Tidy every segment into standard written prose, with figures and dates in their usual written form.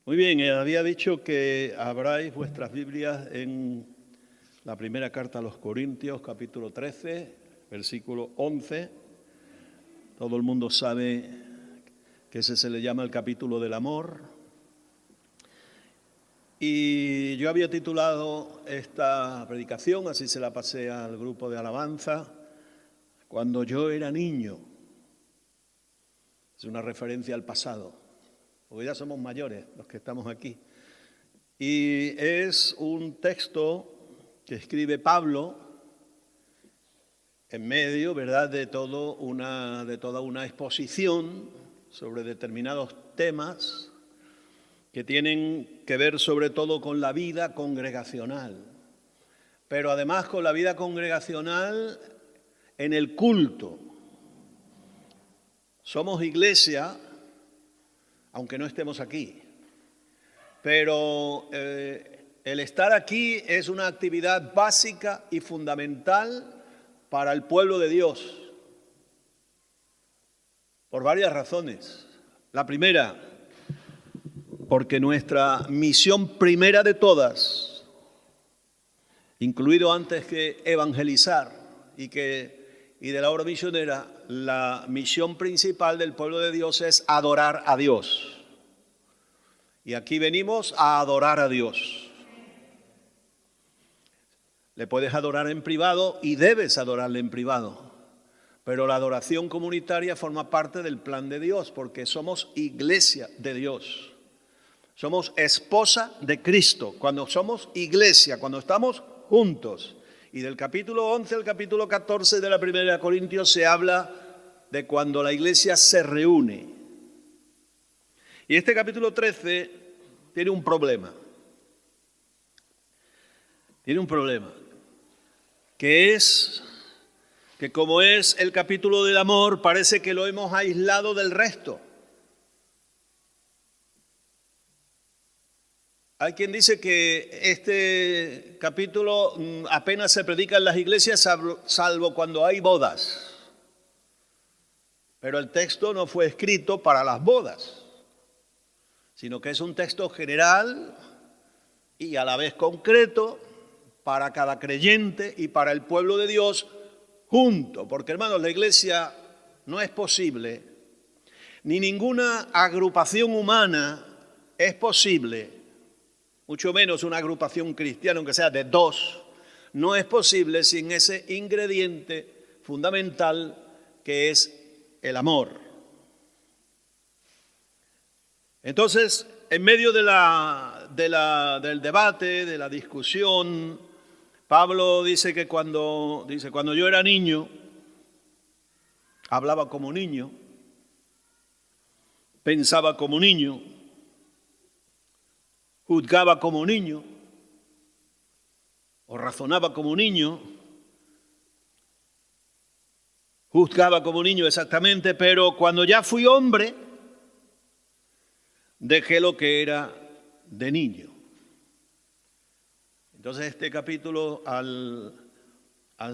Muy bien, había dicho que abráis vuestras Biblias en la primera carta a los Corintios, capítulo 13, versículo 11. Todo el mundo sabe que ese se le llama el capítulo del amor. Y yo había titulado esta predicación, así se la pasé al grupo de alabanza, Cuando yo era niño. Es una referencia al pasado, porque ya somos mayores los que estamos aquí. Y es un texto que escribe Pablo en medio, ¿verdad?, de toda una exposición sobre determinados temas que tienen que ver sobre todo con la vida congregacional, pero además con la vida congregacional en el culto. Somos iglesia, aunque no estemos aquí, pero el estar aquí es una actividad básica y fundamental para el pueblo de Dios, por varias razones. La primera, porque nuestra misión primera de todas, incluido antes que evangelizar y de la obra misionera, la misión principal del pueblo de Dios es adorar a Dios. Y aquí venimos a adorar a Dios. Le puedes adorar en privado y debes adorarle en privado. Pero la adoración comunitaria forma parte del plan de Dios, porque somos iglesia de Dios. Somos esposa de Cristo. Cuando somos iglesia, cuando estamos juntos. Y del capítulo 11 al capítulo 14 de la primera Corintios se habla de cuando la iglesia se reúne. Y este capítulo 13 tiene un problema. Tiene un problema, que es que como es el capítulo del amor, parece que lo hemos aislado del resto. Hay quien dice que este capítulo apenas se predica en las iglesias, salvo cuando hay bodas. Pero el texto no fue escrito para las bodas, sino que es un texto general y a la vez concreto para cada creyente y para el pueblo de Dios junto. Porque, hermanos, la iglesia no es posible, ni ninguna agrupación humana es posible, mucho menos una agrupación cristiana, aunque sea de dos, no es posible sin ese ingrediente fundamental que es el amor. Entonces, en medio del debate, de la discusión, Pablo dice que cuando yo era niño, hablaba como niño, pensaba como niño, juzgaba como niño, o razonaba como niño, juzgaba como niño exactamente, pero cuando ya fui hombre, dejé lo que era de niño. Entonces este capítulo, al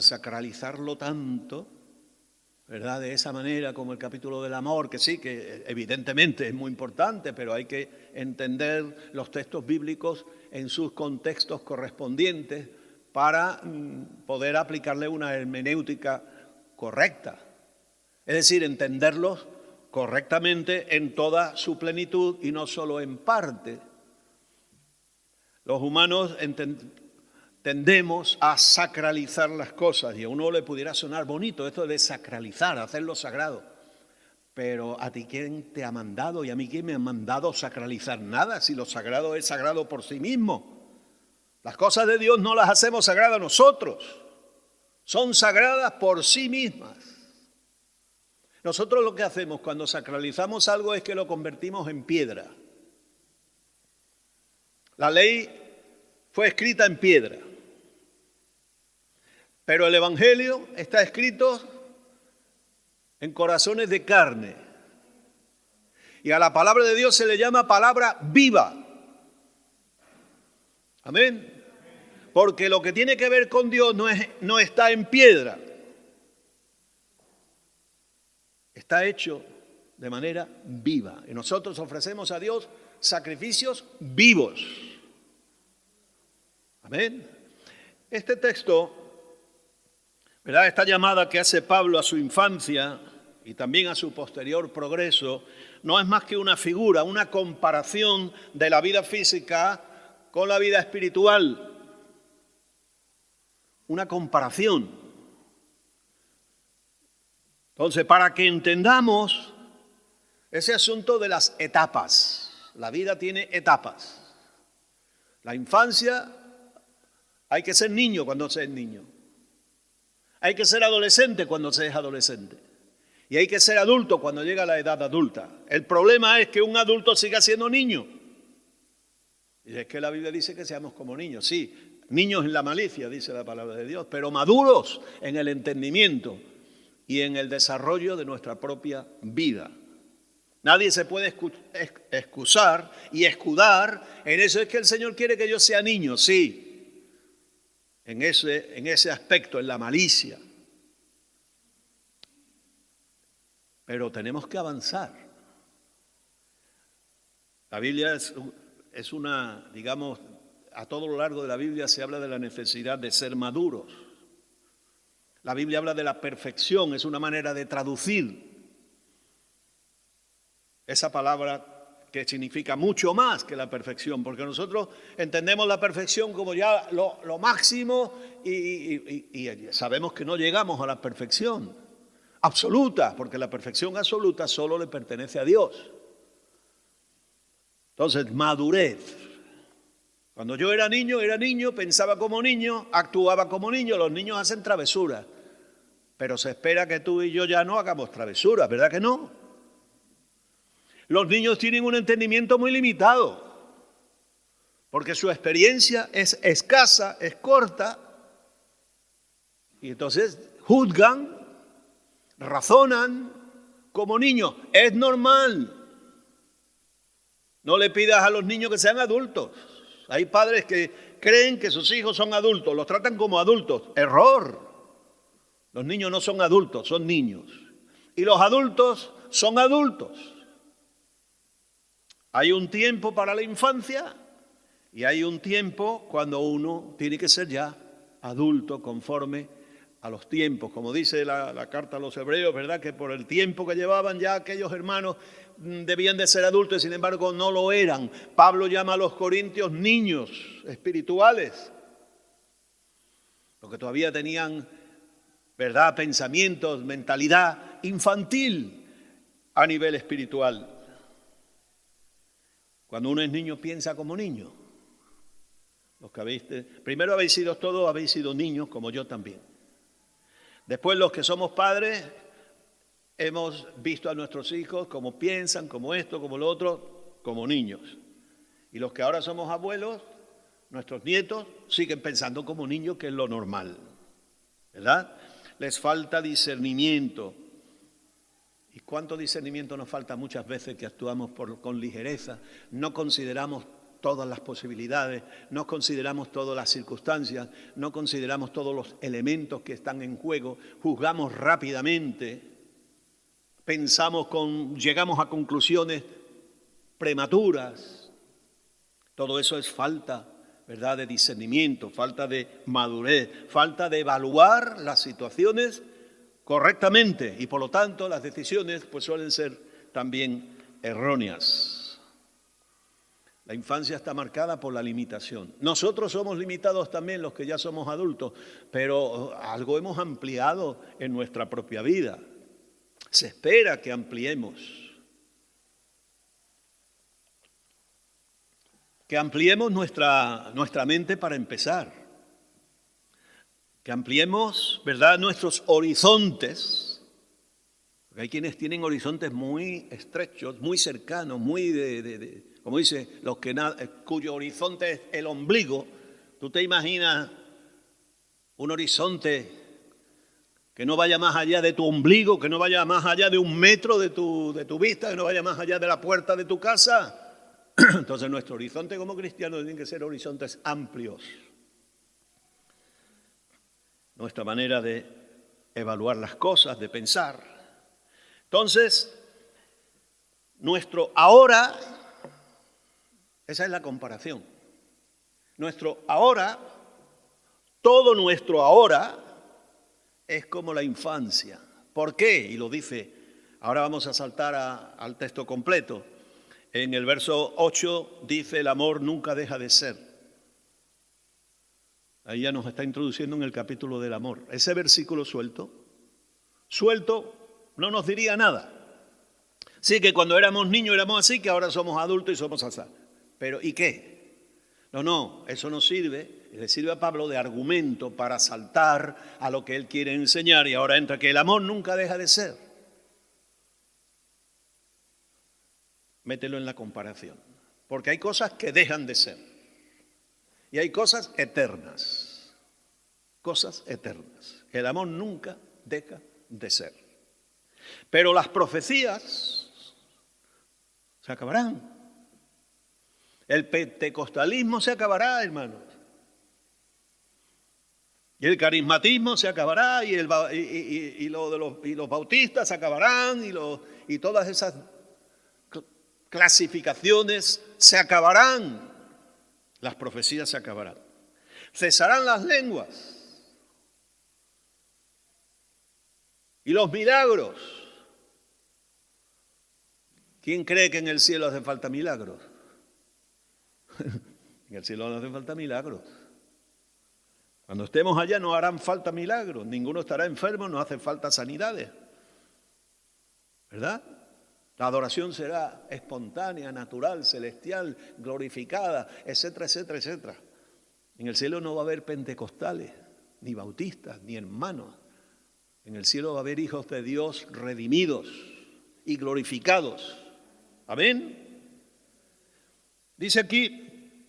sacralizarlo tanto, ¿verdad?, de esa manera como el capítulo del amor, que sí, que evidentemente es muy importante, pero hay que entender los textos bíblicos en sus contextos correspondientes para poder aplicarle una hermenéutica correcta. Es decir, entenderlos correctamente en toda su plenitud y no solo en parte. Los humanos tendemos a sacralizar las cosas y a uno le pudiera sonar bonito esto de sacralizar, hacerlo sagrado. Pero ¿a ti quién te ha mandado y a mí quién me ha mandado sacralizar nada si lo sagrado es sagrado por sí mismo? Las cosas de Dios no las hacemos sagradas nosotros, son sagradas por sí mismas. Nosotros lo que hacemos cuando sacralizamos algo es que lo convertimos en piedra. La ley fue escrita en piedra, pero el Evangelio está escrito en corazones de carne. Y a la palabra de Dios se le llama palabra viva. Amén. Porque lo que tiene que ver con Dios no está en piedra. Está hecho de manera viva. Y nosotros ofrecemos a Dios sacrificios vivos. Amén. Este texto, ¿verdad? Esta llamada que hace Pablo a su infancia y también a su posterior progreso, no es más que una figura, una comparación de la vida física con la vida espiritual. Una comparación. Entonces, para que entendamos ese asunto de las etapas, la vida tiene etapas. La infancia, hay que ser niño cuando se es niño. Hay que ser adolescente cuando se es adolescente. Y hay que ser adulto cuando llega a la edad adulta. El problema es que un adulto siga siendo niño. Y es que la Biblia dice que seamos como niños. Sí, niños en la malicia, dice la palabra de Dios, pero maduros en el entendimiento y en el desarrollo de nuestra propia vida. Nadie se puede excusar y escudar en eso. Es que el Señor quiere que yo sea niño, sí, en ese aspecto, en la malicia. Pero tenemos que avanzar. La Biblia es una, digamos, a todo lo largo de la Biblia se habla de la necesidad de ser maduros. La Biblia habla de la perfección, es una manera de traducir esa palabra que significa mucho más que la perfección, porque nosotros entendemos la perfección como ya lo máximo y sabemos que no llegamos a la perfección absoluta, porque la perfección absoluta solo le pertenece a Dios. Entonces, madurez. Cuando yo era niño, pensaba como niño, actuaba como niño. Los niños hacen travesuras, pero se espera que tú y yo ya no hagamos travesuras, ¿verdad que no? Los niños tienen un entendimiento muy limitado, porque su experiencia es escasa, es corta, y entonces juzgan, razonan como niños. Es normal. No le pidas a los niños que sean adultos. Hay padres que creen que sus hijos son adultos, los tratan como adultos. Error. Los niños no son adultos, son niños. Y los adultos son adultos. Hay un tiempo para la infancia y hay un tiempo cuando uno tiene que ser ya adulto conforme a los tiempos. Como dice la carta a los hebreos, ¿verdad? Que por el tiempo que llevaban ya aquellos hermanos debían de ser adultos y sin embargo no lo eran. Pablo llama a los corintios niños espirituales, porque todavía tenían, ¿verdad?, pensamientos, mentalidad infantil a nivel espiritual. Cuando uno es niño piensa como niño. Los que primero habéis sido niños como yo también. Después los que somos padres hemos visto a nuestros hijos como piensan, como esto, como lo otro, como niños. Y los que ahora somos abuelos, nuestros nietos siguen pensando como niños, que es lo normal, ¿verdad? Les falta discernimiento. ¿Y cuánto discernimiento nos falta muchas veces que actuamos con ligereza? No consideramos todas las posibilidades, no consideramos todas las circunstancias, no consideramos todos los elementos que están en juego, juzgamos rápidamente, llegamos a conclusiones prematuras. Todo eso es falta, ¿verdad?, de discernimiento, falta de madurez, falta de evaluar las situaciones correctamente y por lo tanto las decisiones pues suelen ser también erróneas. La infancia está marcada por la limitación. Nosotros somos limitados también los que ya somos adultos, pero algo hemos ampliado en nuestra propia vida. Se espera que ampliemos. Que ampliemos nuestra mente para empezar. Que ampliemos, ¿verdad?, nuestros horizontes. Porque hay quienes tienen horizontes muy estrechos, muy cercanos, muy como dice, cuyo horizonte es el ombligo. ¿Tú te imaginas un horizonte que no vaya más allá de tu ombligo, que no vaya más allá de 1 metro de tu vista, que no vaya más allá de la puerta de tu casa? Entonces nuestro horizonte como cristianos tiene que ser horizontes amplios. Nuestra manera de evaluar las cosas, de pensar. Entonces, nuestro ahora Esa es la comparación. Nuestro ahora, todo nuestro ahora es como la infancia. ¿Por qué? Y lo dice, ahora vamos a saltar al texto completo. En el verso 8 dice, el amor nunca deja de ser. Ahí ya nos está introduciendo en el capítulo del amor. Ese versículo suelto no nos diría nada. Sí, que cuando éramos niños éramos así, que ahora somos adultos y somos así. Pero ¿y qué? No, eso nos sirve, le sirve a Pablo de argumento para saltar a lo que él quiere enseñar, y ahora entra que el amor nunca deja de ser. Mételo en la comparación, porque hay cosas que dejan de ser y hay cosas eternas. Cosas eternas. El amor nunca deja de ser. Pero las profecías se acabarán. El pentecostalismo se acabará, hermanos. Y el carismatismo se acabará, y los bautistas se acabarán, y todas esas clasificaciones se acabarán. Las profecías se acabarán. Cesarán las lenguas. Y los milagros. ¿Quién cree que en el cielo hace falta milagros? En el cielo no hace falta milagros. Cuando estemos allá no harán falta milagros. Ninguno estará enfermo, no hace falta sanidades. ¿Verdad? La adoración será espontánea, natural, celestial, glorificada, etcétera, etcétera, etcétera. En el cielo no va a haber pentecostales, ni bautistas, ni hermanos. En el cielo va a haber hijos de Dios redimidos y glorificados. Amén. Dice aquí,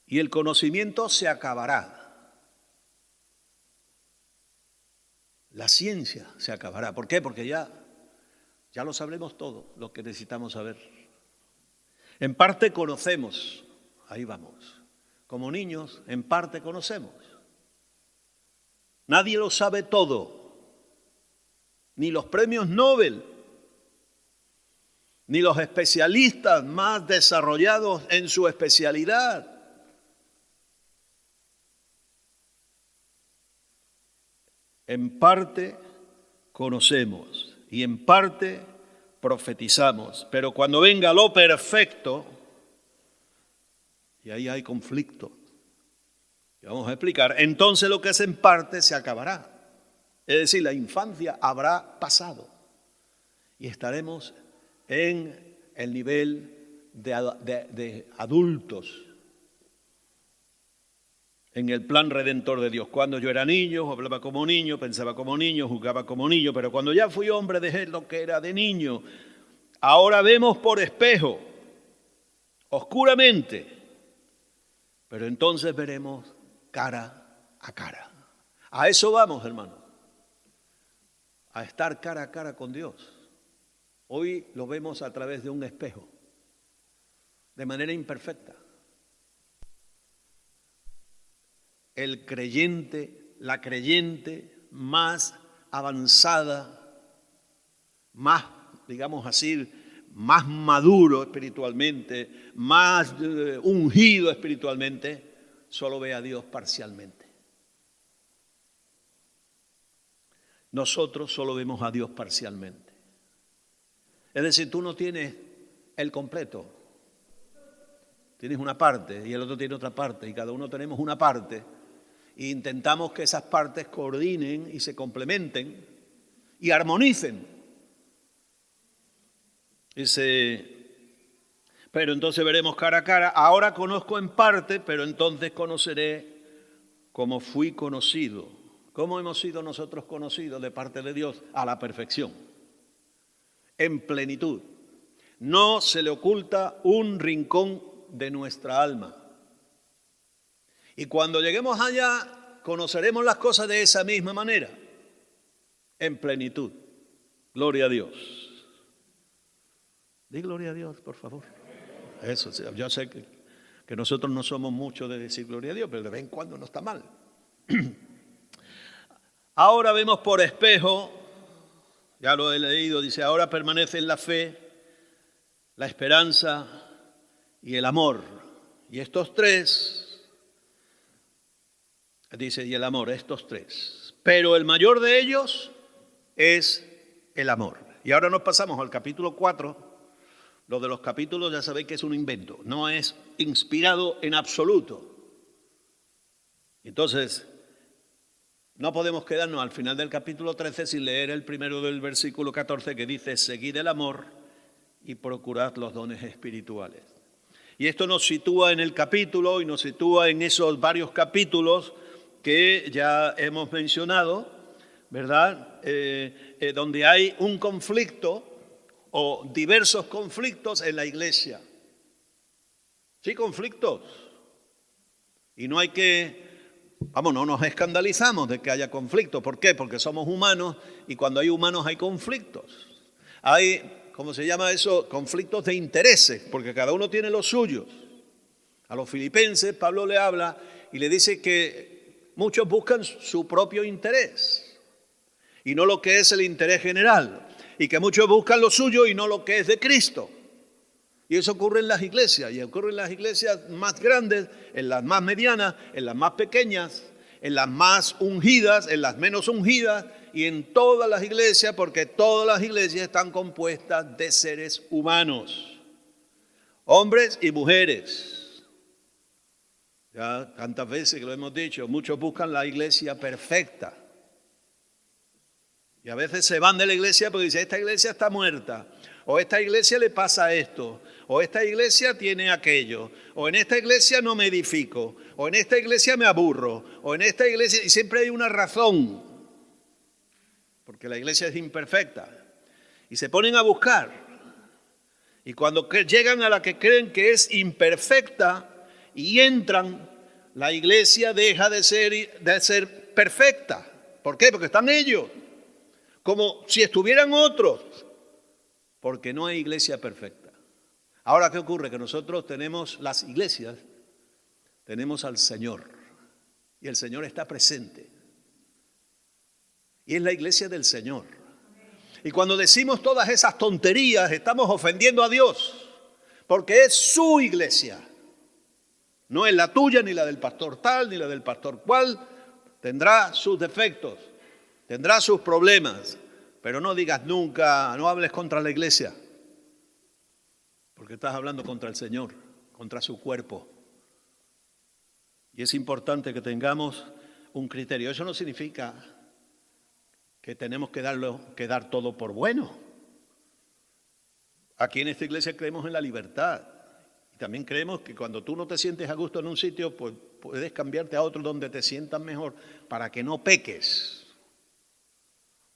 y el conocimiento se acabará. La ciencia se acabará. ¿Por qué? Porque ya lo sabremos todo, lo que necesitamos saber. En parte conocemos, ahí vamos. Como niños, en parte conocemos. Nadie lo sabe todo. Ni los premios Nobel, ni los especialistas más desarrollados en su especialidad. En parte conocemos y en parte profetizamos, pero cuando venga lo perfecto, y ahí hay conflicto, y vamos a explicar, entonces lo que es en parte se acabará. Es decir, la infancia habrá pasado y estaremos en el nivel de adultos, en el plan redentor de Dios. Cuando yo era niño, hablaba como niño, pensaba como niño, jugaba como niño, pero cuando ya fui hombre dejé lo que era de niño. Ahora vemos por espejo, oscuramente, pero entonces veremos cara a cara. A eso vamos, hermanos, a estar cara a cara con Dios. Hoy lo vemos a través de un espejo, de manera imperfecta. El creyente, la creyente más avanzada, más, digamos así, más maduro espiritualmente, más ungido espiritualmente, solo ve a Dios parcialmente. Nosotros solo vemos a Dios parcialmente. Es decir, tú no tienes el completo. Tienes una parte y el otro tiene otra parte y cada uno tenemos una parte. E intentamos que esas partes coordinen y se complementen y armonicen. Pero entonces veremos cara a cara. Ahora conozco en parte, pero entonces conoceré como fui conocido. ¿Cómo hemos sido nosotros conocidos de parte de Dios? A la perfección, en plenitud. No se le oculta un rincón de nuestra alma. Y cuando lleguemos allá, conoceremos las cosas de esa misma manera, en plenitud. Gloria a Dios. Di gloria a Dios, por favor. Eso, yo sé que nosotros no somos mucho de decir gloria a Dios, pero de vez en cuando no está mal. Ahora vemos por espejo, ya lo he leído, dice, ahora permanecen la fe, la esperanza y el amor. Y estos tres, dice, y el amor, estos tres. Pero el mayor de ellos es el amor. Y ahora nos pasamos al capítulo 4. Lo de los capítulos ya sabéis que es un invento, no es inspirado en absoluto. Entonces, no podemos quedarnos al final del capítulo 13 sin leer el primero del versículo 14 que dice, seguid el amor y procurad los dones espirituales. Y esto nos sitúa en el capítulo y nos sitúa en esos varios capítulos que ya hemos mencionado, ¿verdad? Donde hay un conflicto o diversos conflictos en la iglesia. Sí, conflictos. Y no hay que, no nos escandalizamos de que haya conflictos. ¿Por qué? Porque somos humanos y cuando hay humanos hay conflictos. Hay, ¿cómo se llama eso? Conflictos de intereses, porque cada uno tiene los suyos. A los filipenses Pablo le habla y le dice que muchos buscan su propio interés y no lo que es el interés general. Y que muchos buscan lo suyo y no lo que es de Cristo. Y eso ocurre en las iglesias, y ocurre en las iglesias más grandes, en las más medianas, en las más pequeñas, en las más ungidas, en las menos ungidas, y en todas las iglesias, porque todas las iglesias están compuestas de seres humanos, hombres y mujeres. Ya tantas veces que lo hemos dicho, muchos buscan la iglesia perfecta. Y a veces se van de la iglesia porque dicen, esta iglesia está muerta, o esta iglesia le pasa esto, o esta iglesia tiene aquello, o en esta iglesia no me edifico, o en esta iglesia me aburro, o en esta iglesia, y siempre hay una razón, porque la iglesia es imperfecta. Y se ponen a buscar, y cuando llegan a la que creen que es imperfecta y entran, la iglesia deja de ser perfecta. ¿Por qué? Porque están ellos. Como si estuvieran otros, porque no hay iglesia perfecta. Ahora, ¿qué ocurre? Que nosotros tenemos las iglesias, tenemos al Señor, y el Señor está presente. Y es la iglesia del Señor. Y cuando decimos todas esas tonterías, estamos ofendiendo a Dios, porque es su iglesia. No es la tuya, ni la del pastor tal, ni la del pastor cual. Tendrá sus defectos. Tendrá sus problemas, pero no digas nunca, no hables contra la iglesia, porque estás hablando contra el Señor, contra su cuerpo. Y es importante que tengamos un criterio. Eso no significa que tenemos que dar todo por bueno. Aquí en esta iglesia creemos en la libertad. Y también creemos que cuando tú no te sientes a gusto en un sitio, pues puedes cambiarte a otro donde te sientas mejor para que no peques.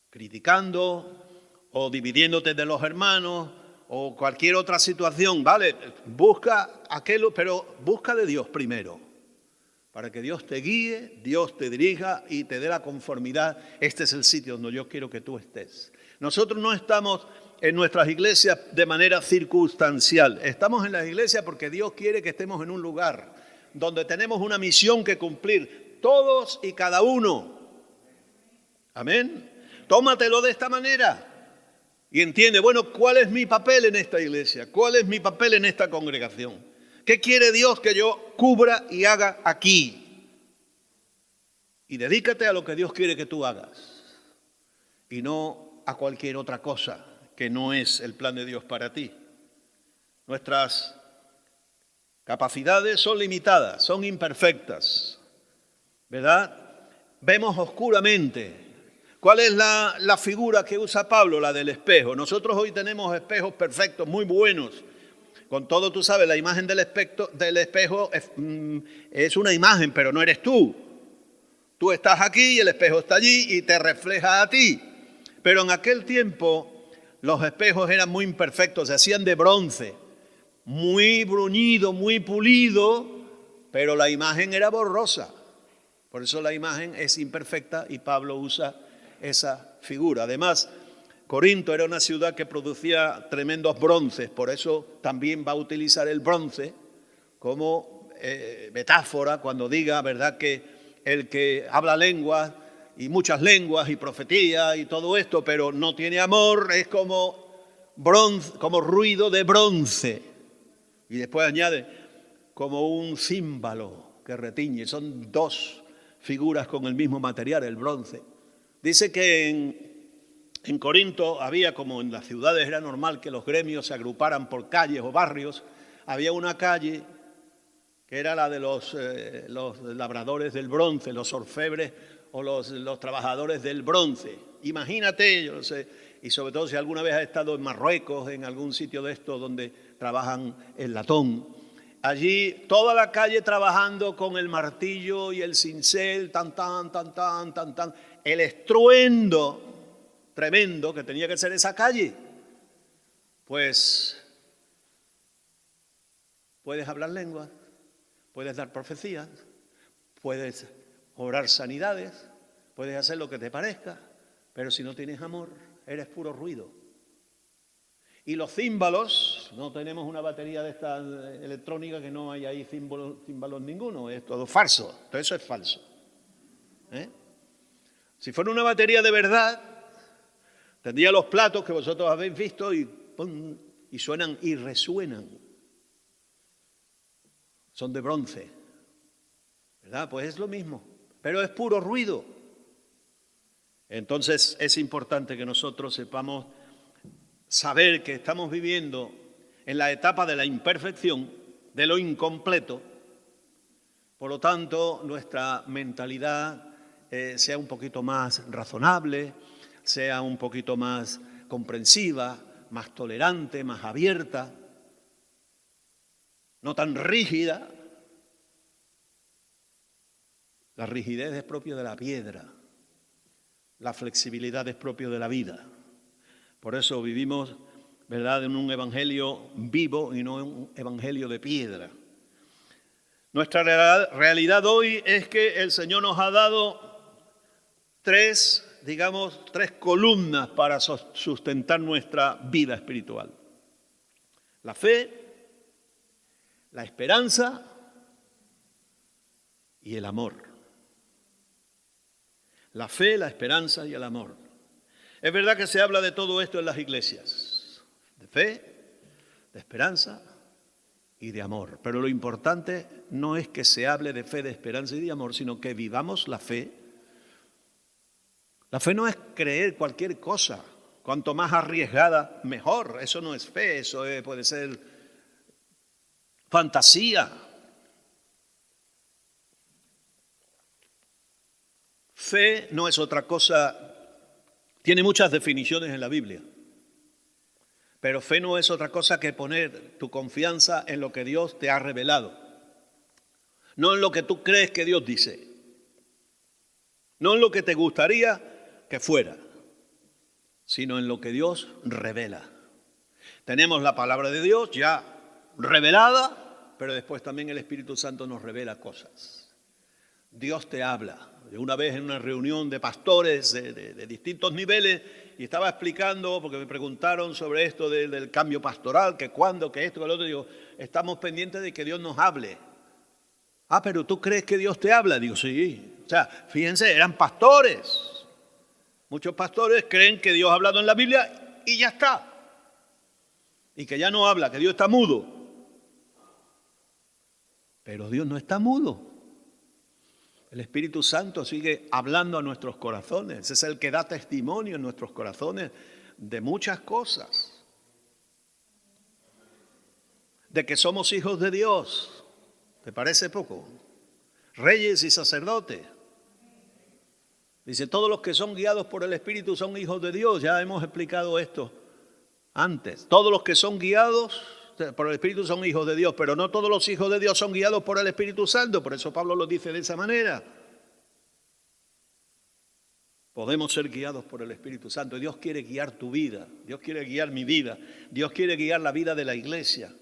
Criticando o dividiéndote de los hermanos o cualquier otra situación, ¿vale? Busca aquello, pero busca de Dios primero, para que Dios te guíe, Dios te dirija y te dé la conformidad. Este es el sitio donde yo quiero que tú estés. Nosotros no estamos en nuestras iglesias de manera circunstancial, estamos en las iglesias porque Dios quiere que estemos en un lugar donde tenemos una misión que cumplir, todos y cada uno. Amén. Tómatelo de esta manera y entiende, bueno, ¿cuál es mi papel en esta iglesia? ¿Cuál es mi papel en esta congregación? ¿Qué quiere Dios que yo cubra y haga aquí? Y dedícate a lo que Dios quiere que tú hagas y no a cualquier otra cosa que no es el plan de Dios para ti. Nuestras capacidades son limitadas, son imperfectas, ¿verdad? Vemos oscuramente. ¿Cuál es la figura que usa Pablo? La del espejo. Nosotros hoy tenemos espejos perfectos, muy buenos. Con todo, tú sabes, la imagen del espejo es una imagen, pero no eres tú. Tú estás aquí y el espejo está allí y te refleja a ti. Pero en aquel tiempo los espejos eran muy imperfectos, se hacían de bronce, muy bruñido, muy pulido, pero la imagen era borrosa. Por eso la imagen es imperfecta y Pablo usa esa figura. Además, Corinto era una ciudad que producía tremendos bronces, por eso también va a utilizar el bronce como metáfora cuando diga, ¿verdad?, que el que habla lenguas y muchas lenguas y profetía y todo esto, pero no tiene amor, es como bronce, como ruido de bronce. Y después añade como un címbalo que retiñe. Son dos figuras con el mismo material, el bronce. Dice que en Corinto había, como en las ciudades era normal que los gremios se agruparan por calles o barrios, había una calle que era la de los labradores del bronce, los orfebres o los trabajadores del bronce. Imagínate, yo no sé, y sobre todo si alguna vez has estado en Marruecos, en algún sitio de estos donde trabajan el latón, allí toda la calle trabajando con el martillo y el cincel, tan, tan, tan, tan, tan, tan, el estruendo tremendo que tenía que ser esa calle. Pues puedes hablar lenguas, puedes dar profecías, puedes obrar sanidades, puedes hacer lo que te parezca, pero si no tienes amor, eres puro ruido. Y los címbalos, no tenemos una batería de esta electrónica que no hay ahí címbalos ninguno, es todo falso, todo eso es falso. Si fuera una batería de verdad, tendría los platos que vosotros habéis visto y ¡pum!, y suenan y resuenan. Son de bronce, ¿verdad? Pues es lo mismo, pero es puro ruido. Entonces es importante que nosotros sepamos saber que estamos viviendo en la etapa de la imperfección, de lo incompleto. Por lo tanto, nuestra mentalidad sea un poquito más razonable, sea un poquito más comprensiva, más tolerante, más abierta, no tan rígida. La rigidez es propia de la piedra, la flexibilidad es propia de la vida. Por eso vivimos, ¿verdad?, en un evangelio vivo y no en un evangelio de piedra. Nuestra realidad hoy es que el Señor nos ha dado tres columnas para sustentar nuestra vida espiritual. La fe, la esperanza y el amor. La fe, la esperanza y el amor. Es verdad que se habla de todo esto en las iglesias, de fe, de esperanza y de amor. Pero lo importante no es que se hable de fe, de esperanza y de amor, sino que vivamos la fe. La fe no es creer cualquier cosa, cuanto más arriesgada, mejor. Eso no es fe, eso puede ser fantasía. Fe no es otra cosa. Tiene muchas definiciones en la Biblia, pero fe no es otra cosa que poner tu confianza en lo que Dios te ha revelado, no en lo que tú crees que Dios dice, no en lo que te gustaría que fuera, sino en lo que Dios revela. Tenemos la palabra de Dios ya revelada, pero después también el Espíritu Santo nos revela cosas. Dios te habla. Una vez en una reunión de pastores de distintos niveles y estaba explicando, porque me preguntaron sobre esto del cambio pastoral, que cuándo, que esto, que lo otro, digo, estamos pendientes de que Dios nos hable. Ah, pero ¿tú crees que Dios te habla? Digo, sí. O sea, fíjense, eran pastores. Muchos pastores creen que Dios ha hablado en la Biblia y ya está. Y que ya no habla, que Dios está mudo. Pero Dios no está mudo. El Espíritu Santo sigue hablando a nuestros corazones. Es el que da testimonio en nuestros corazones de muchas cosas. De que somos hijos de Dios. ¿Te parece poco? Reyes y sacerdotes. Dice, todos los que son guiados por el Espíritu son hijos de Dios. Ya hemos explicado esto antes. Todos los que son guiados por el Espíritu son hijos de Dios, pero no todos los hijos de Dios son guiados por el Espíritu Santo. Por eso Pablo lo dice de esa manera. Podemos ser guiados por el Espíritu Santo. Dios quiere guiar tu vida. Dios quiere guiar mi vida. Dios quiere guiar la vida de la iglesia.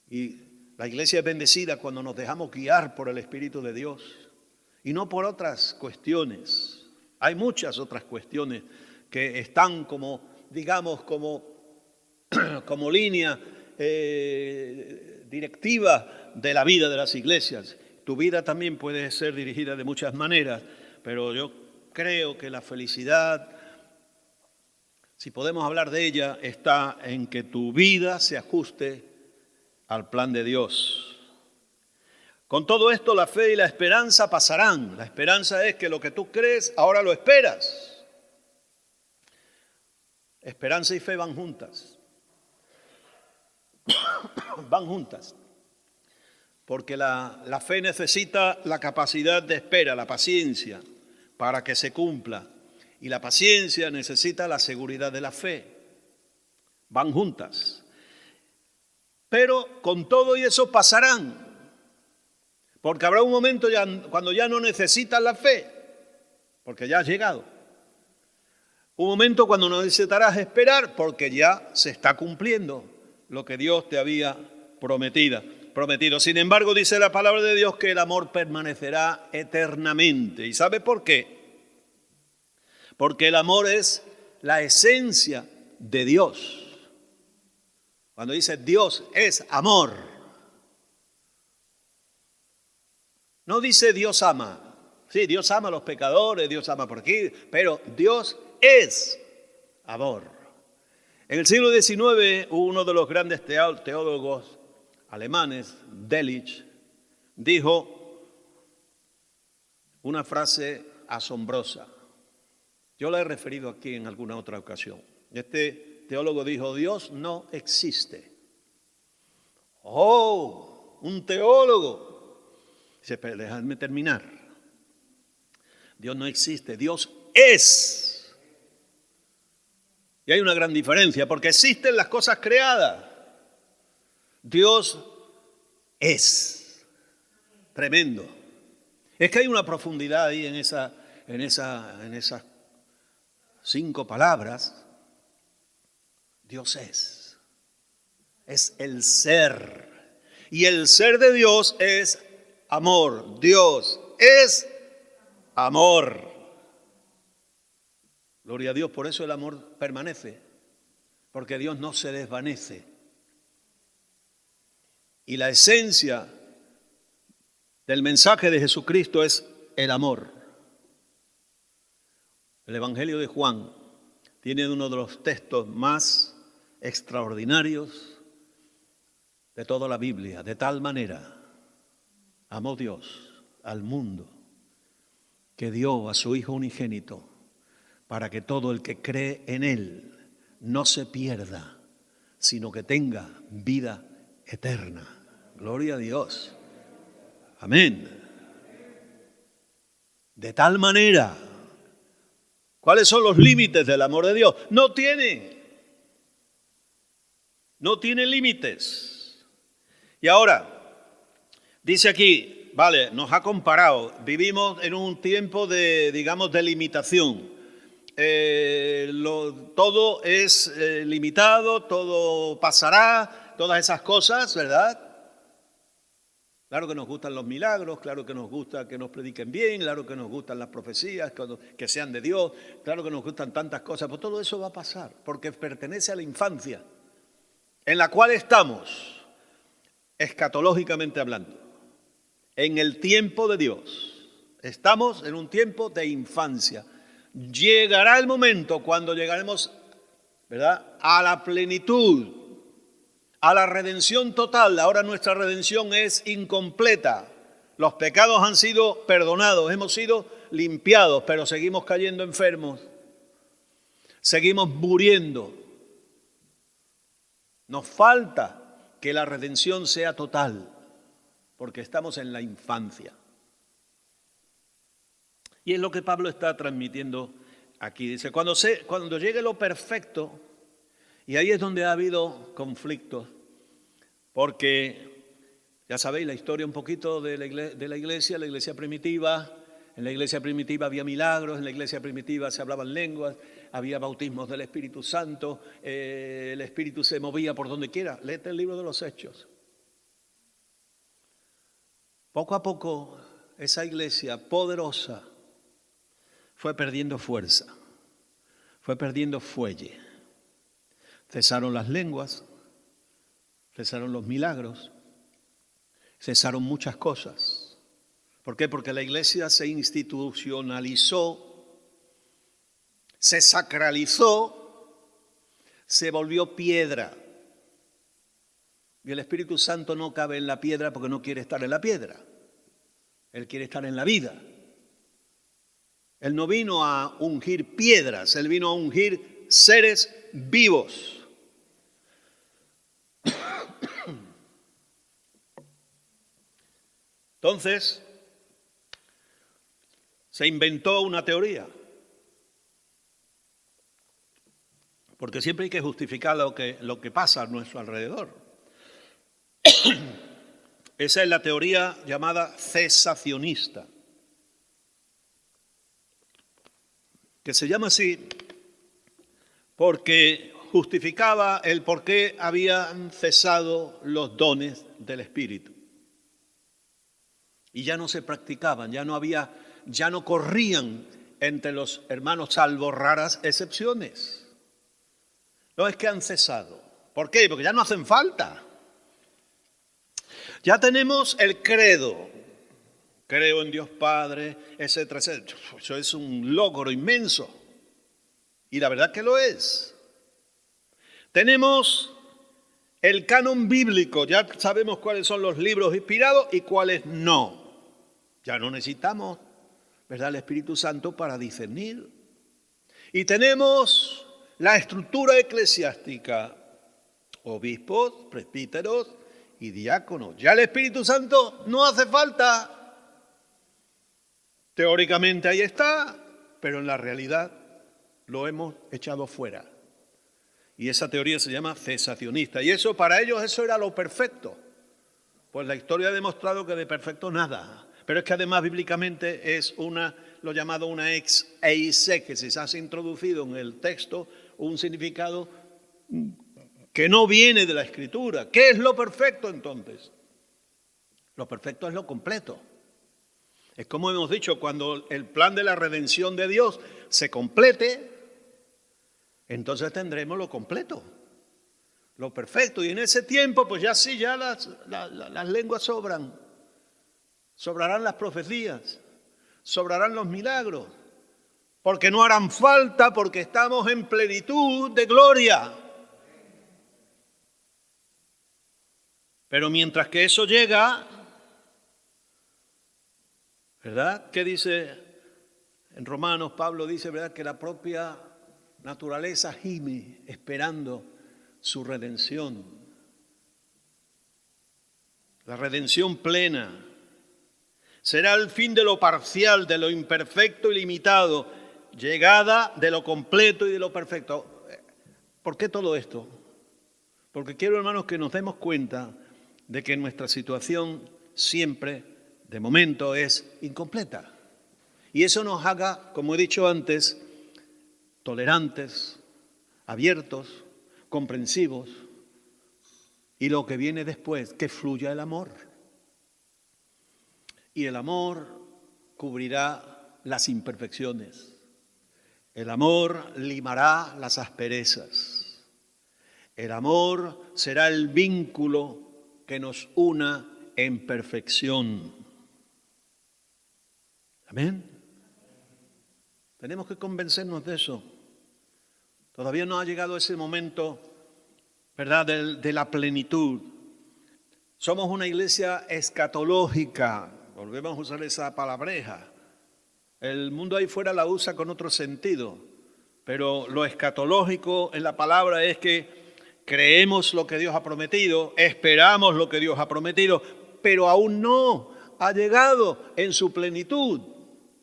Y la iglesia es bendecida cuando nos dejamos guiar por el Espíritu de Dios. Y no por otras cuestiones. Hay muchas otras cuestiones que están como, digamos, como línea directiva de la vida de las iglesias. Tu vida también puede ser dirigida de muchas maneras, pero yo creo que la felicidad, si podemos hablar de ella, está en que tu vida se ajuste al plan de Dios. Con todo esto, la fe y la esperanza pasarán. La esperanza es que lo que tú crees, ahora lo esperas. Esperanza y fe van juntas. Van juntas. Porque la fe necesita la capacidad de espera, la paciencia, para que se cumpla. Y la paciencia necesita la seguridad de la fe. Van juntas. Pero con todo y eso pasarán. Porque habrá un momento cuando ya no necesitas la fe, porque ya has llegado. Un momento cuando no necesitarás esperar, porque ya se está cumpliendo lo que Dios te había prometido. Sin embargo, dice la palabra de Dios que el amor permanecerá eternamente. ¿Y sabe por qué? Porque el amor es la esencia de Dios. Cuando dice Dios es amor, no dice Dios ama. Sí, Dios ama a los pecadores, Dios ama por aquí, pero Dios es amor. En el siglo XIX, uno de los grandes teólogos alemanes, Delitzsch, dijo una frase asombrosa. Yo la he referido aquí en alguna otra ocasión. Este teólogo dijo, Dios no existe. ¡Oh! Un teólogo. Dice, pero déjame terminar. Dios no existe, Dios es. Y hay una gran diferencia, porque existen las cosas creadas. Dios es. Tremendo. Es que hay una profundidad ahí en esas 5 palabras. Dios es el ser. Y el ser de Dios es amor. Dios es amor. Gloria a Dios, por eso el amor permanece, porque Dios no se desvanece. Y la esencia del mensaje de Jesucristo es el amor. El Evangelio de Juan tiene uno de los textos más extraordinarios de toda la Biblia. De tal manera amó Dios al mundo que dio a su Hijo unigénito para que todo el que cree en Él no se pierda, sino que tenga vida eterna. Gloria a Dios. Amén. De tal manera, ¿cuáles son los límites del amor de Dios? No tiene límites. Y ahora, dice aquí, vale, nos ha comparado, vivimos en un tiempo de limitación. Todo es limitado, todo pasará, todas esas cosas, ¿verdad? Claro que nos gustan los milagros, claro que nos gusta que nos prediquen bien, claro que nos gustan las profecías, que sean de Dios, claro que nos gustan tantas cosas, pero todo eso va a pasar, porque pertenece a la infancia, en la cual estamos, escatológicamente hablando, en el tiempo de Dios. Estamos en un tiempo de infancia. Llegará el momento cuando llegaremos, ¿verdad?, a la plenitud, a la redención total. Ahora nuestra redención es incompleta. Los pecados han sido perdonados, hemos sido limpiados, pero seguimos cayendo enfermos, seguimos muriendo. Nos falta que la redención sea total, porque estamos en la infancia. Y es lo que Pablo está transmitiendo aquí. Dice, cuando llegue lo perfecto, y ahí es donde ha habido conflictos, porque ya sabéis la historia un poquito de la iglesia primitiva. En la iglesia primitiva había milagros, en la iglesia primitiva se hablaban lenguas, había bautismos del Espíritu Santo, el Espíritu se movía por donde quiera. Léete el libro de los Hechos. Poco a poco esa iglesia poderosa fue perdiendo fuerza, fue perdiendo fuelle. Cesaron las lenguas, cesaron los milagros, cesaron muchas cosas. ¿Por qué? Porque la iglesia se institucionalizó, se sacralizó, se volvió piedra. Y el Espíritu Santo no cabe en la piedra porque no quiere estar en la piedra. Él quiere estar en la vida. Él no vino a ungir piedras, Él vino a ungir seres vivos. Entonces, se inventó una teoría. Porque siempre hay que justificar lo que pasa a nuestro alrededor. Esa es la teoría llamada cesacionista, que se llama así porque justificaba el por qué habían cesado los dones del Espíritu. Y ya no se practicaban, ya no corrían entre los hermanos, salvo raras excepciones. No es que han cesado. ¿Por qué? Porque ya no hacen falta. Ya tenemos el credo. Creo en Dios Padre, etcétera, etcétera. Eso es un logro inmenso. Y la verdad que lo es. Tenemos el canon bíblico. Ya sabemos cuáles son los libros inspirados y cuáles no. Ya no necesitamos, ¿verdad?, el Espíritu Santo para discernir. Y tenemos la estructura eclesiástica, obispos, presbíteros y diáconos. Ya el Espíritu Santo no hace falta. Teóricamente ahí está, pero en la realidad lo hemos echado fuera. Y esa teoría se llama cesacionista. Y eso, para ellos, eso era lo perfecto. Pues la historia ha demostrado que de perfecto nada. Pero es que además bíblicamente es lo llamado una eisegesis. Se ha introducido en el texto un significado que no viene de la Escritura. ¿Qué es lo perfecto entonces? Lo perfecto es lo completo. Es como hemos dicho, cuando el plan de la redención de Dios se complete, entonces tendremos lo completo, lo perfecto. Y en ese tiempo, pues ya sí, ya las lenguas sobran. Sobrarán las profecías, sobrarán los milagros, porque no harán falta, porque estamos en plenitud de gloria. Pero mientras que eso llega, ¿verdad? ¿Qué dice en Romanos? Pablo dice, ¿verdad?, que la propia naturaleza gime esperando su redención. La redención plena. Será el fin de lo parcial, de lo imperfecto y limitado, llegada de lo completo y de lo perfecto. ¿Por qué todo esto? Porque quiero, hermanos, que nos demos cuenta de que nuestra situación siempre, de momento, es incompleta. Y eso nos haga, como he dicho antes, tolerantes, abiertos, comprensivos. Y lo que viene después, que fluya el amor. Y el amor cubrirá las imperfecciones. El amor limará las asperezas. El amor será el vínculo que nos una en perfección. Amén. Tenemos que convencernos de eso. Todavía no ha llegado ese momento, ¿verdad?, de la plenitud. Somos una iglesia escatológica. Volvemos a usar esa palabreja. El mundo ahí fuera la usa con otro sentido, pero lo escatológico en la palabra es que creemos lo que Dios ha prometido, esperamos lo que Dios ha prometido, pero aún no ha llegado en su plenitud.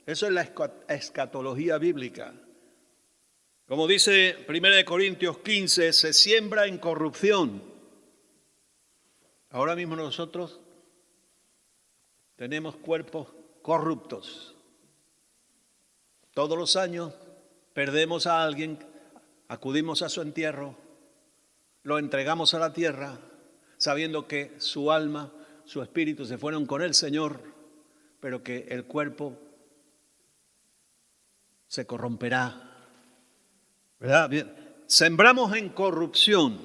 Eso es la escatología bíblica. Como dice 1 Corintios 15, se siembra en corrupción. Ahora mismo nosotros tenemos cuerpos corruptos. Todos los años perdemos a alguien, acudimos a su entierro, lo entregamos a la tierra, sabiendo que su alma, su espíritu se fueron con el Señor, pero que el cuerpo se corromperá. ¿Verdad? Bien. Sembramos en corrupción,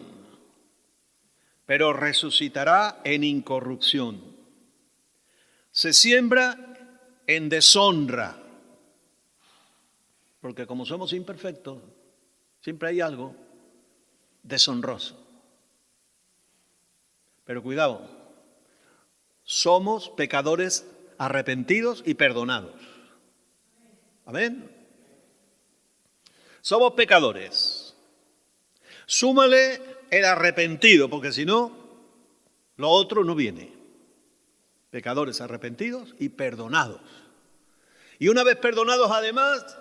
pero resucitará en incorrupción. Se siembra en deshonra, porque como somos imperfectos, siempre hay algo deshonroso. Pero cuidado, somos pecadores arrepentidos y perdonados. Amén. Somos pecadores. Súmale el arrepentido, porque si no, lo otro no viene. Pecadores arrepentidos y perdonados. Y una vez perdonados, además,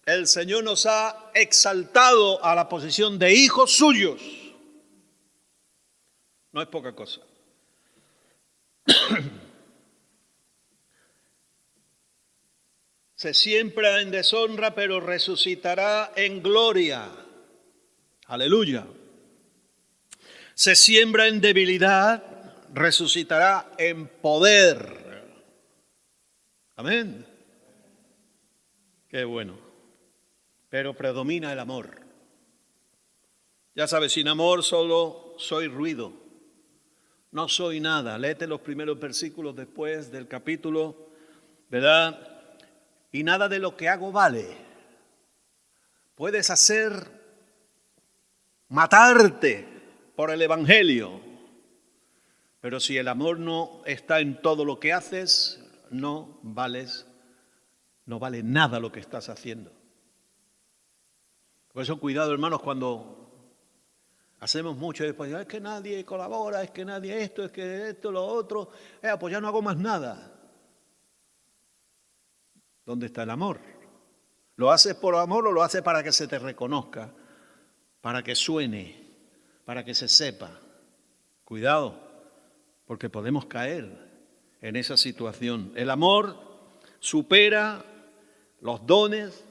el Señor nos ha exaltado a la posición de hijos suyos. No es poca cosa. Se siembra en deshonra, pero resucitará en gloria. Aleluya. Se siembra en debilidad, resucitará en poder. Amén. Qué bueno. Pero predomina el amor. Ya sabes, sin amor solo soy ruido. No soy nada. Léete los primeros versículos después del capítulo, ¿verdad? Y nada de lo que hago vale. Puedes matarte por el Evangelio, pero si el amor no está en todo lo que haces, no vale nada lo que estás haciendo. Por eso cuidado, hermanos, cuando hacemos mucho y después, es que nadie colabora, es que nadie esto, es que esto, lo otro, pues ya no hago más nada. ¿Dónde está el amor? ¿Lo haces por amor o lo haces para que se te reconozca? Para que suene, para que se sepa. Cuidado, porque podemos caer en esa situación. El amor supera los dones,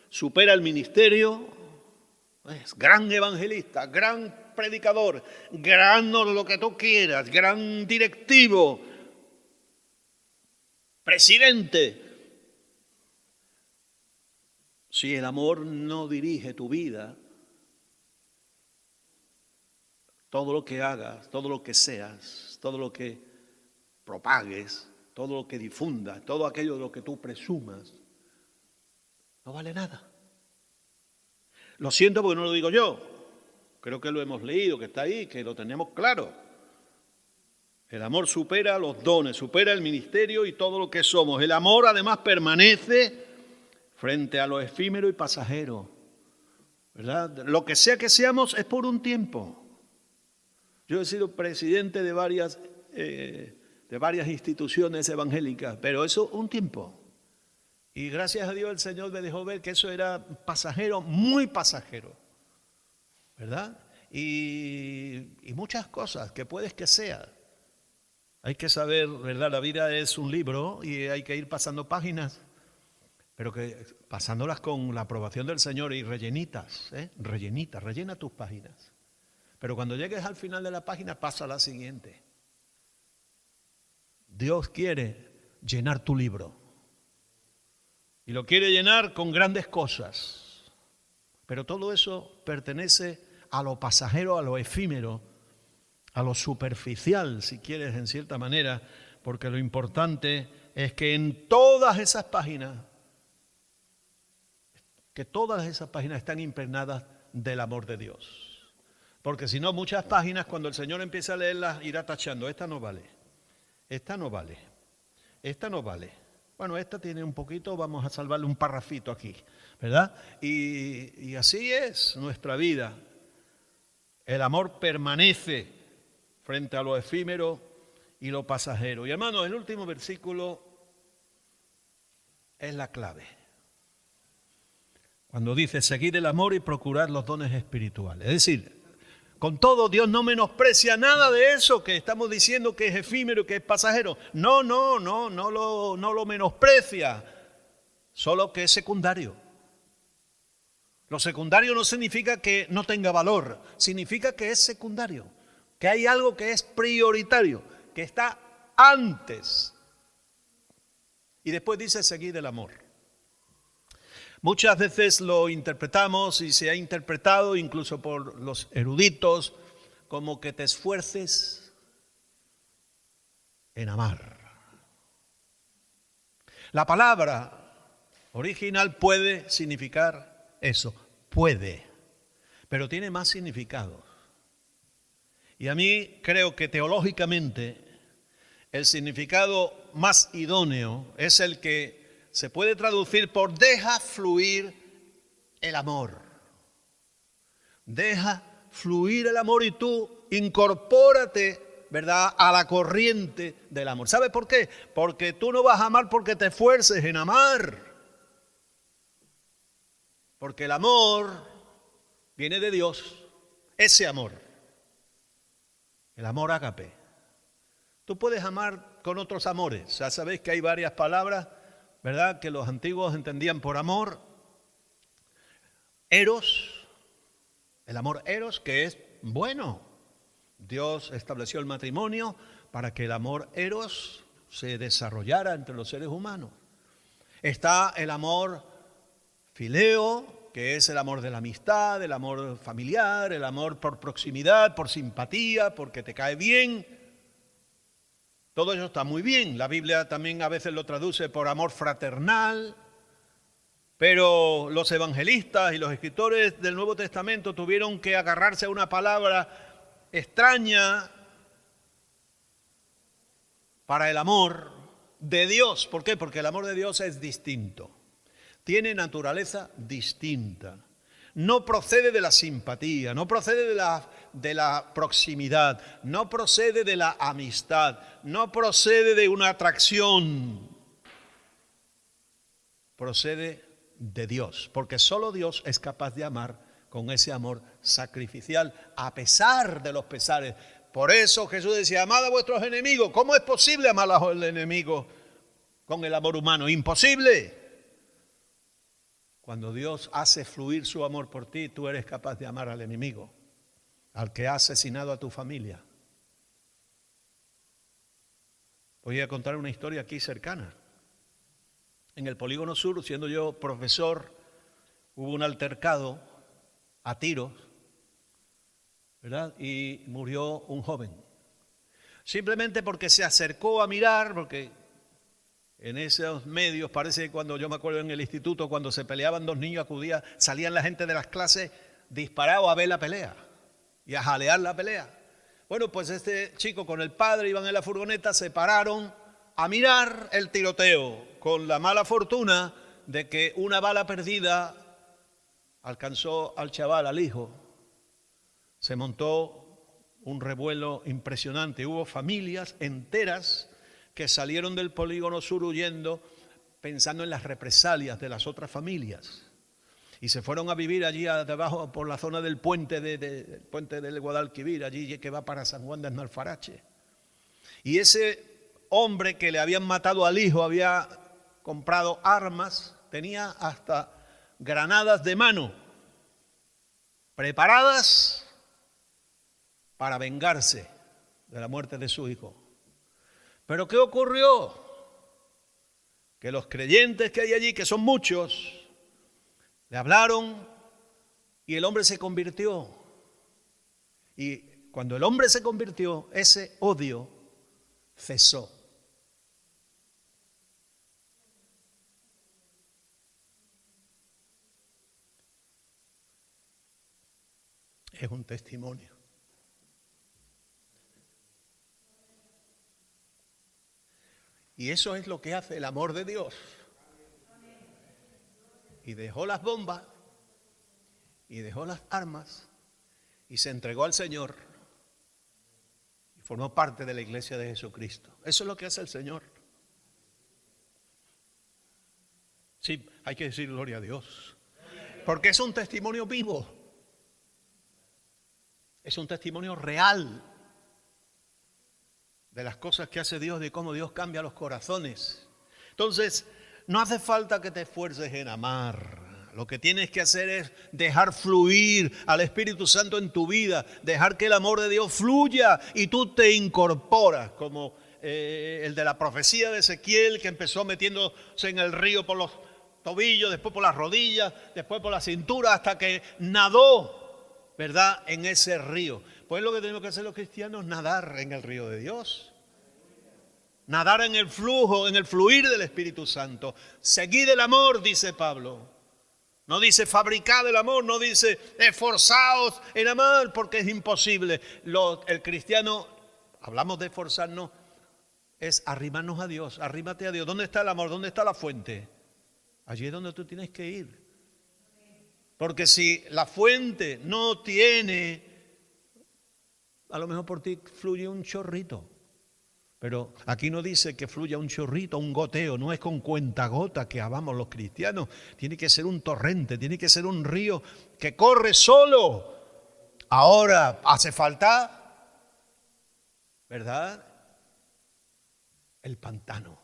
supera el ministerio. Es gran evangelista, gran predicador, gran lo que tú quieras, gran directivo, presidente. Si el amor no dirige tu vida, todo lo que hagas, todo lo que seas, todo lo que propagues, todo lo que difundas, todo aquello de lo que tú presumas, no vale nada. Lo siento porque no lo digo yo, creo que lo hemos leído, que está ahí, que lo tenemos claro. El amor supera los dones, supera el ministerio y todo lo que somos. El amor además permanece frente a lo efímero y pasajero, ¿verdad? Lo que sea que seamos es por un tiempo. Yo he sido presidente de varias instituciones evangélicas, pero eso un tiempo. Y gracias a Dios el Señor me dejó ver que eso era pasajero, muy pasajero, ¿verdad? Y muchas cosas que puedes que sea. Hay que saber, ¿verdad? La vida es un libro y hay que ir pasando páginas, pero que pasándolas con la aprobación del Señor y rellenitas, rellena tus páginas. Pero cuando llegues al final de la página, pasa a la siguiente. Dios quiere llenar tu libro. Y lo quiere llenar con grandes cosas. Pero todo eso pertenece a lo pasajero, a lo efímero, a lo superficial, si quieres, en cierta manera, porque lo importante es que en todas esas páginas, están impregnadas del amor de Dios. Porque si no, muchas páginas, cuando el Señor empieza a leerlas, irá tachando. Esta no vale, esta no vale, esta no vale. Bueno, esta tiene un poquito, vamos a salvarle un parrafito aquí, ¿verdad? Y así es nuestra vida. El amor permanece frente a lo efímero y lo pasajero. Y hermanos, el último versículo es la clave. Cuando dice, seguid el amor y procurad los dones espirituales. Es decir, con todo, Dios no menosprecia nada de eso que estamos diciendo que es efímero, que es pasajero. No lo menosprecia, solo que es secundario. Lo secundario no significa que no tenga valor, significa que es secundario, que hay algo que es prioritario, que está antes. Y después dice, seguid el amor. Muchas veces lo interpretamos y se ha interpretado incluso por los eruditos como que te esfuerces en amar. La palabra original puede significar eso, puede, pero tiene más significado. Y a mí creo que teológicamente el significado más idóneo es el que se puede traducir por deja fluir el amor. Deja fluir el amor y tú incorpórate, ¿verdad?, a la corriente del amor. ¿Sabe por qué? Porque tú no vas a amar porque te esfuerces en amar. Porque el amor viene de Dios, ese amor, el amor ágape. Tú puedes amar con otros amores. Ya sabéis que hay varias palabras, ¿verdad?, que los antiguos entendían por amor. Eros, el amor eros, que es bueno. Dios estableció el matrimonio para que el amor eros se desarrollara entre los seres humanos. Está el amor fileo, que es el amor de la amistad, el amor familiar, el amor por proximidad, por simpatía, porque te cae bien. Todo eso está muy bien. La Biblia también a veces lo traduce por amor fraternal. Pero los evangelistas y los escritores del Nuevo Testamento tuvieron que agarrarse a una palabra extraña para el amor de Dios. ¿Por qué? Porque el amor de Dios es distinto. Tiene naturaleza distinta. No procede de la simpatía, no procede de la proximidad, no procede de la amistad, no procede de una atracción. Procede de Dios, porque solo Dios es capaz de amar con ese amor sacrificial a pesar de los pesares. Por eso Jesús decía, amad a vuestros enemigos. ¿Cómo es posible amar al enemigo con el amor humano? Imposible. Cuando Dios hace fluir su amor por ti, tú eres capaz de amar al enemigo, al que ha asesinado a tu familia. Voy a contar una historia aquí cercana. En el Polígono Sur, siendo yo profesor, hubo un altercado a tiros, ¿verdad? Y murió un joven. Simplemente porque se acercó a mirar, porque en esos medios parece que cuando yo me acuerdo en el instituto, cuando se peleaban dos niños, salían la gente de las clases disparados a ver la pelea y a jalear la pelea. Bueno, pues este chico con el padre iban en la furgoneta, se pararon a mirar el tiroteo, con la mala fortuna de que una bala perdida alcanzó al chaval, al hijo. Se montó un revuelo impresionante. Hubo familias enteras que salieron del Polígono Sur huyendo, pensando en las represalias de las otras familias. Y se fueron a vivir allí debajo, por la zona del puente, del puente del Guadalquivir, allí que va para San Juan de Aznalfarache. Y ese hombre que le habían matado al hijo había comprado armas, tenía hasta granadas de mano, preparadas para vengarse de la muerte de su hijo. Pero ¿qué ocurrió? Que los creyentes que hay allí, que son muchos, le hablaron y el hombre se convirtió. Y cuando el hombre se convirtió, ese odio cesó. Es un testimonio. Y eso es lo que hace el amor de Dios. Y dejó las bombas, y dejó las armas, y se entregó al Señor. Y formó parte de la iglesia de Jesucristo. Eso es lo que hace el Señor. Sí, hay que decir gloria a Dios. Porque es un testimonio vivo. Es un testimonio real de las cosas que hace Dios, de cómo Dios cambia los corazones. Entonces, no hace falta que te esfuerces en amar. Lo que tienes que hacer es dejar fluir al Espíritu Santo en tu vida, dejar que el amor de Dios fluya y tú te incorporas, como el de la profecía de Ezequiel, que empezó metiéndose en el río por los tobillos, después por las rodillas, después por la cintura, hasta que nadó, ¿verdad?, en ese río. Pues lo que tenemos que hacer los cristianos, nadar en el río de Dios. Nadar en el flujo, en el fluir del Espíritu Santo. Seguid el amor, dice Pablo. No dice fabricad el amor, no dice esforzaos en amar, porque es imposible. El cristiano, hablamos de esforzarnos, es arrimarnos a Dios, arrímate a Dios. ¿Dónde está el amor? ¿Dónde está la fuente? Allí es donde tú tienes que ir. Porque si la fuente no tiene, a lo mejor por ti fluye un chorrito. Pero aquí no dice que fluya un chorrito, un goteo, no es con cuentagota que amamos los cristianos. Tiene que ser un torrente, tiene que ser un río que corre solo. Ahora hace falta, ¿verdad? El pantano,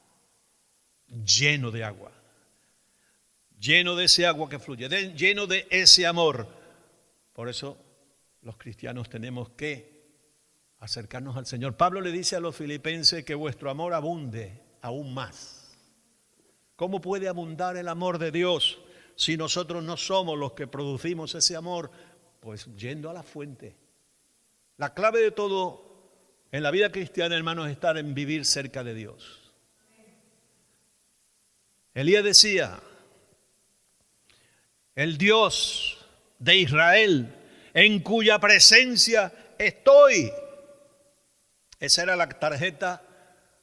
lleno de agua. Lleno de ese agua que fluye, lleno de ese amor. Por eso los cristianos tenemos que acercarnos al Señor. Pablo le dice a los filipenses que vuestro amor abunde aún más. ¿Cómo puede abundar el amor de Dios si nosotros no somos los que producimos ese amor? Pues yendo a la fuente. La clave de todo en la vida cristiana, hermanos, es estar en vivir cerca de Dios. Elías decía, el Dios de Israel, en cuya presencia estoy. Esa era la tarjeta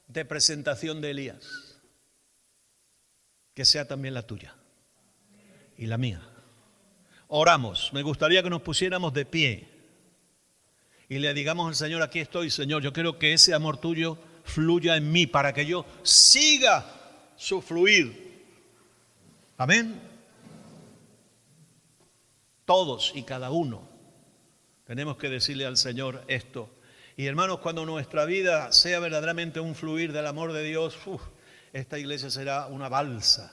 de presentación de Elías. Que sea también la tuya y la mía. Oramos. Me gustaría que nos pusiéramos de pie y le digamos al Señor, aquí estoy, Señor. Yo quiero que ese amor tuyo fluya en mí para que yo siga su fluir. Amén. Todos y cada uno tenemos que decirle al Señor esto. Y hermanos, cuando nuestra vida sea verdaderamente un fluir del amor de Dios, esta iglesia será una balsa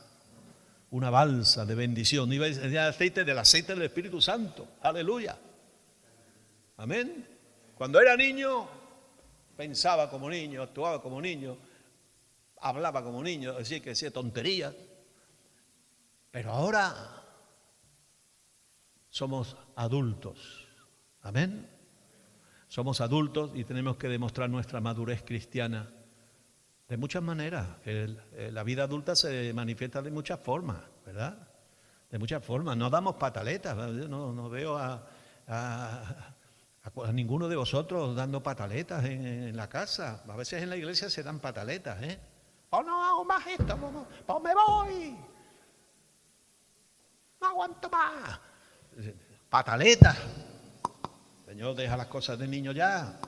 de bendición. Y del aceite del Espíritu Santo. Aleluya. Amén. Cuando era niño, pensaba como niño, actuaba como niño, hablaba como niño, decía tonterías. Pero ahora somos adultos. Amén. Somos adultos y tenemos que demostrar nuestra madurez cristiana de muchas maneras. La vida adulta se manifiesta de muchas formas, ¿verdad? De muchas formas. No damos pataletas. No veo a ninguno de vosotros dando pataletas en la casa. A veces en la iglesia se dan pataletas, ¿eh? Oh, no hago más esto, pues me voy. No aguanto más. Pataletas. Señor, deja las cosas de niño ya.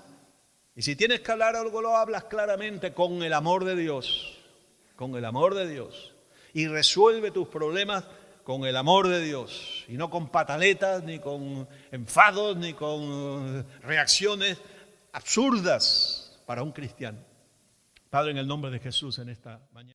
Y si tienes que hablar algo, lo hablas claramente con el amor de Dios. Con el amor de Dios. Y resuelve tus problemas con el amor de Dios. Y no con pataletas, ni con enfados, ni con reacciones absurdas para un cristiano. Padre, en el nombre de Jesús en esta mañana.